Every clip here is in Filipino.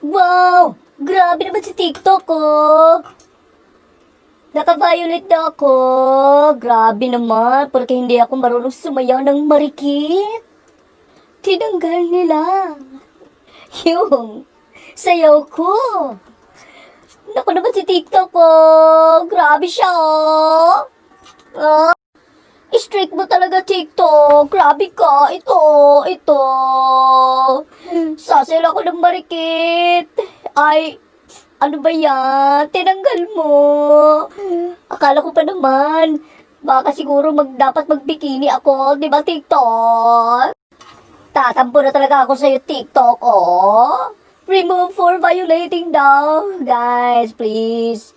Wow! Grabe naman si TikTok, oh! Naka-violet na ako. Grabe naman, porque hindi ako marunong sumayaw ng marikit. Tinanggal nila yung sayaw ko. Naku naman si TikTok, oh! Grabe siya, oh! Ah, strict mo talaga, TikTok. Grabe ka. Ito. Sasayaw ako ng marikit. Ay, ano ba yan? Tinanggal mo. Akala ko pa naman, baka siguro dapat magbikini ako, di ba, TikTok? Tatampo na talaga ako sa'yo, TikTok, oh. Remove for violating daw. Guys, please.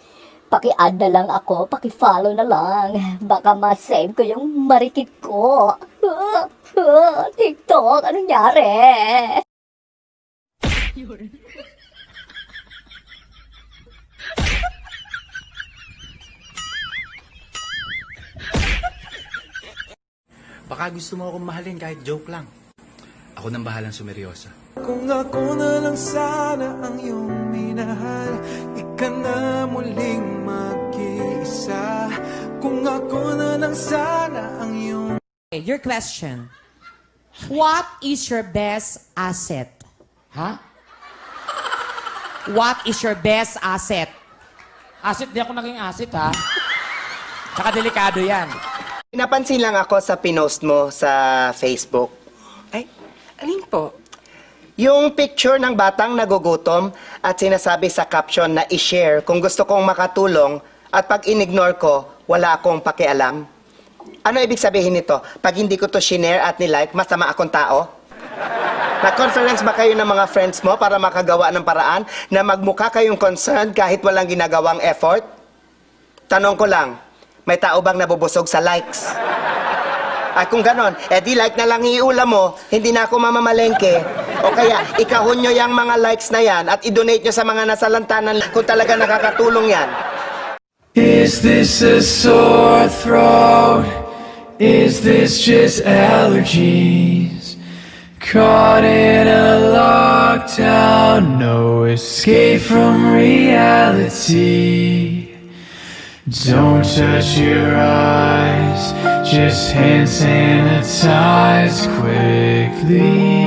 Paki-add na lang ako, paki-follow na lang. Baka ma-save ko yung marikit ko. TikTok, anong nangyari? Baka gusto mo akong mahalin kahit joke lang. Ako nang bahalang sumeryosa. Kung ako na lang sana ang iyong minahal, ika na muling mag-iisa. Kung ako na lang sana ang iyong... Okay, your question. What is your best asset? Ha? What is your best asset? Asset, di ako naging asset, ha? Tsaka delikado yan. Napansin lang ako sa pinost mo sa Facebook. Ay, alin po? Yung picture ng batang nagugutom at sinasabi sa caption na i-share kung gusto kong makatulong at pag in-ignore ko, wala akong pakialam. Ano ibig sabihin nito? Pag hindi ko to shinare at nilike, masama akong tao? Nag-conference ba kayo ng mga friends mo para makagawa ng paraan na magmukha kayong concerned kahit walang ginagawang effort? Tanong ko lang, may tao bang nabubusog sa likes? Ay kung ganon, di like na lang iulam mo, hindi na ako mamamalengke. O kaya, ikahon nyo yung mga likes na yan at i-donate nyo sa mga nasalantanan kung talaga nakakatulong yan. Is this a sore throat? Is this just allergies? Caught in a lockdown, no escape from reality. Don't touch your eyes, just hand sanitize quickly.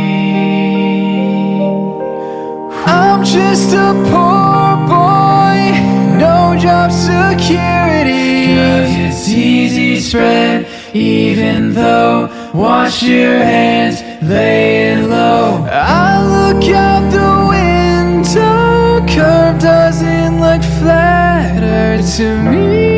I'm just a poor boy, no job security. 'Cause it's easy spread, even though wash your hands, lay it low. I look out the window, curve doesn't look flatter to me.